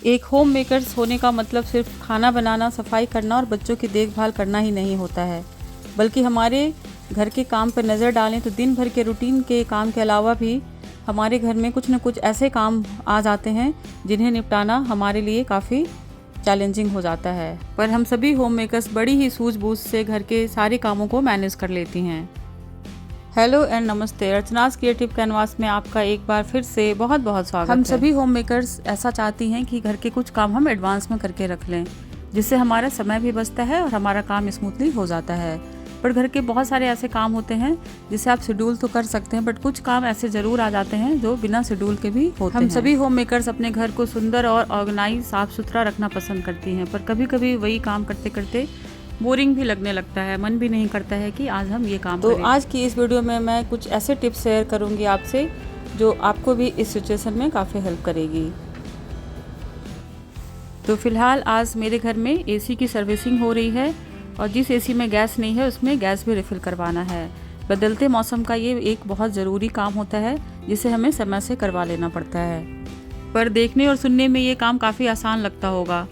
एक home makers होने का मतलब सिर्फ खाना बनाना, सफाई करना और बच्चों की देखभाल करना ही नहीं होता है, बल्कि हमारे घर के काम पर नज़र डालें तो दिन भर के रूटीन के काम के अलावा भी हमारे घर में कुछ न कुछ ऐसे काम आ जाते हैं जिन्हें निपटाना हमारे लिए काफ़ी चैलेंजिंग हो जाता है। पर हम सभी होम मेकर्स बड़ी ही सूझबूझ से घर के सारे कामों को मैनेज कर लेती हैं। हेलो एंड नमस्ते, अर्चनास क्रिएटिव कैनवास में आपका एक बार फिर से बहुत बहुत स्वागत है। हम सभी होम मेकर्स ऐसा चाहती हैं कि घर के कुछ काम हम एडवांस में करके रख लें, जिससे हमारा समय भी बचता है और हमारा काम स्मूथली हो जाता है। पर घर के बहुत सारे ऐसे काम होते हैं जिसे आप शेड्यूल तो कर सकते हैं, बट कुछ काम ऐसे ज़रूर आ जाते हैं जो बिना शेड्यूल के भी होते हैं। हम सभी होम मेकर्स अपने घर को सुंदर और ऑर्गेनाइज, साफ सुथरा रखना पसंद करती हैं, पर कभी कभी वही काम करते करते बोरिंग भी लगने लगता है, मन भी नहीं करता है कि आज हम ये काम करें। तो आज की इस वीडियो में मैं कुछ ऐसे टिप्स शेयर करूंगी आपसे जो आपको भी इस सिचुएशन में काफ़ी हेल्प करेगी। तो फिलहाल आज मेरे घर में एसी की सर्विसिंग हो रही है और जिस एसी में गैस नहीं है उसमें गैस भी रिफ़िल करवाना है। बदलते मौसम का ये एक बहुत ज़रूरी काम होता है जिसे हमें समय से करवा लेना पड़ता है। पर देखने और सुनने में ये काम काफ़ी आसान लगता होगा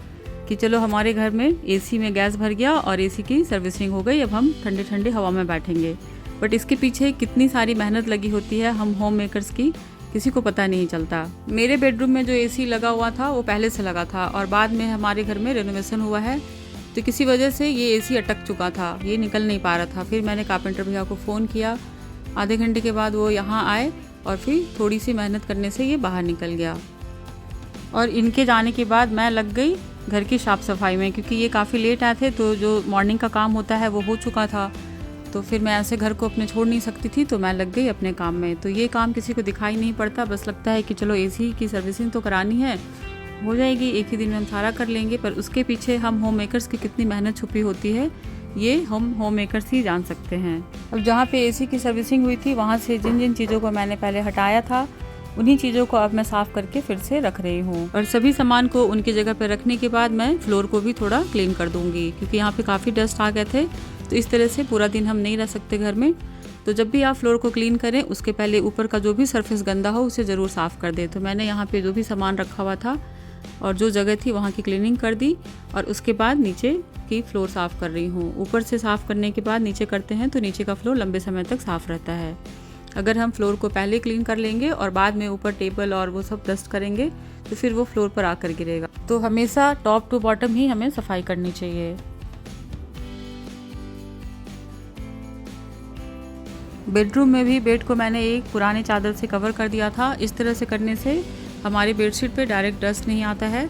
कि चलो हमारे घर में एसी में गैस भर गया और एसी की सर्विसिंग हो गई, अब हम ठंडे ठंडे हवा में बैठेंगे। बट इसके पीछे कितनी सारी मेहनत लगी होती है हम होम मेकर्स की, किसी को पता नहीं चलता। मेरे बेडरूम में जो एसी लगा हुआ था वो पहले से लगा था और बाद में हमारे घर में रेनोवेशन हुआ है, तो किसी वजह से ये एसी अटक चुका था, ये निकल नहीं पा रहा था। फिर मैंने कारपेंटर भैया को फ़ोन किया, आधे घंटे के बाद वो यहाँ आए और फिर थोड़ी सी मेहनत करने से ये बाहर निकल गया। और इनके जाने के बाद मैं लग गई घर की साफ़ सफाई में, क्योंकि ये काफ़ी लेट आए थे तो जो मॉर्निंग का काम होता है वो हो चुका था। तो फिर मैं ऐसे घर को अपने छोड़ नहीं सकती थी, तो मैं लग गई अपने काम में। तो ये काम किसी को दिखाई नहीं पड़ता, बस लगता है कि चलो एसी की सर्विसिंग तो करानी है, हो जाएगी, एक ही दिन में हम सारा कर लेंगे। पर उसके पीछे हम होम मेकर्स की कितनी मेहनत छुपी होती है ये हम होम मेकर्स ही जान सकते हैं। अब जहाँ पे एसी की सर्विसिंग हुई थी वहाँ से जिन जिन चीज़ों को मैंने पहले हटाया था उन्हीं चीज़ों को अब मैं साफ़ करके फिर से रख रही हूँ। और सभी सामान को उनकी जगह पर रखने के बाद मैं फ्लोर को भी थोड़ा क्लीन कर दूँगी, क्योंकि यहाँ पे काफ़ी डस्ट आ गए थे। तो इस तरह से पूरा दिन हम नहीं रह सकते घर में। तो जब भी आप फ्लोर को क्लीन करें उसके पहले ऊपर का जो भी सरफेस गंदा हो उसे ज़रूर साफ़ कर दें। तो मैंने यहाँ पर जो भी सामान रखा हुआ था और जो जगह थी वहाँ की क्लीनिंग कर दी और उसके बाद नीचे की फ्लोर साफ़ कर रही हूँ। ऊपर से साफ़ करने के बाद नीचे करते हैं तो नीचे का फ्लोर लंबे समय तक साफ़ रहता है। अगर हम फ्लोर को पहले क्लीन कर लेंगे और बाद में ऊपर टेबल और वो सब डस्ट करेंगे तो फिर वो फ्लोर पर आकर गिरेगा। तो हमेशा टॉप टू बॉटम ही हमें सफाई करनी चाहिए। बेडरूम में भी बेड को मैंने एक पुराने चादर से कवर कर दिया था। इस तरह से करने से हमारी बेडशीट पे डायरेक्ट डस्ट नहीं आता है।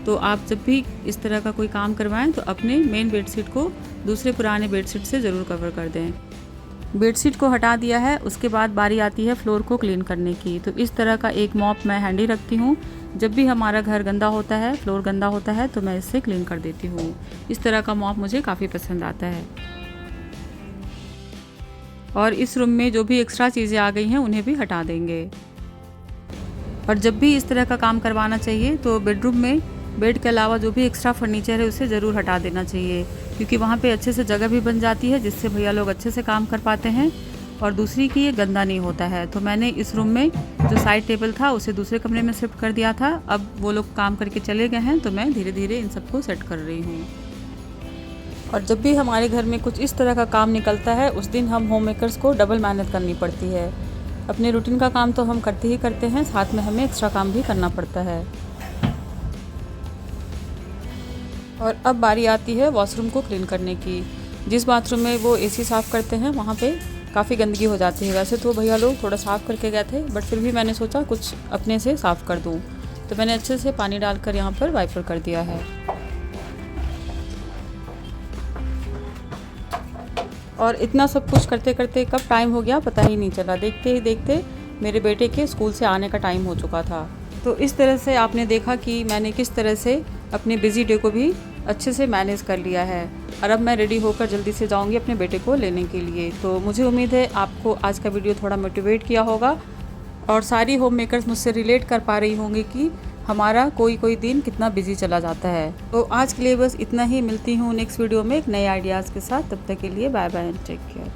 तो आप जब भी इस तरह का कोई काम करवाएं तो अपने मेन बेडशीट को दूसरे पुराने बेडशीट से ज़रूर कवर कर दें। बेडशीट को हटा दिया है, उसके बाद बारी आती है फ्लोर को क्लीन करने की। तो इस तरह का एक मॉप मैं हैंडी रखती हूँ। जब भी हमारा घर गंदा होता है, फ्लोर गंदा होता है, तो मैं इससे क्लीन कर देती हूँ। इस तरह का मॉप मुझे काफ़ी पसंद आता है। और इस रूम में जो भी एक्स्ट्रा चीज़ें आ गई हैं उन्हें भी हटा देंगे। और जब भी इस तरह का काम करवाना चाहिए तो बेडरूम में बेड के अलावा जो भी एक्स्ट्रा फर्नीचर है उसे ज़रूर हटा देना चाहिए, क्योंकि वहाँ पे अच्छे से जगह भी बन जाती है जिससे भैया लोग अच्छे से काम कर पाते हैं। और दूसरी कि ये गंदा नहीं होता है। तो मैंने इस रूम में जो साइड टेबल था उसे दूसरे कमरे में शिफ्ट कर दिया था। अब वो लोग काम करके चले गए हैं तो मैं धीरे धीरे इन सबको सेट कर रही हूँ। और जब भी हमारे घर में कुछ इस तरह का काम निकलता है उस दिन हम होम मेकर्स को डबल मेहनत करनी पड़ती है। अपने रूटीन का काम तो हम करते ही करते हैं, साथ में हमें एक्स्ट्रा काम भी करना पड़ता है। और अब बारी आती है वॉशरूम को क्लीन करने की। जिस बाथरूम में वो एसी साफ़ करते हैं वहाँ पे काफ़ी गंदगी हो जाती है। वैसे तो भैया लोग थोड़ा साफ़ करके गए थे, बट फिर भी मैंने सोचा कुछ अपने से साफ़ कर दूँ, तो मैंने अच्छे से पानी डालकर यहाँ पर वाइपर कर दिया है। और इतना सब कुछ करते करते कब टाइम हो गया पता ही नहीं चला। देखते ही देखते मेरे बेटे के स्कूल से आने का टाइम हो चुका था। तो इस तरह से आपने देखा कि मैंने किस तरह से अपने बिज़ी डे को भी अच्छे से मैनेज कर लिया है। और अब मैं रेडी होकर जल्दी से जाऊंगी अपने बेटे को लेने के लिए। तो मुझे उम्मीद है आपको आज का वीडियो थोड़ा मोटिवेट किया होगा और सारी होम मेकर्स मुझसे रिलेट कर पा रही होंगी कि हमारा कोई दिन कितना बिजी चला जाता है। तो आज के लिए बस इतना ही। मिलती हूँ नेक्स्ट वीडियो में एक नए आइडियाज़ के साथ। तब तक के लिए bye bye and take care.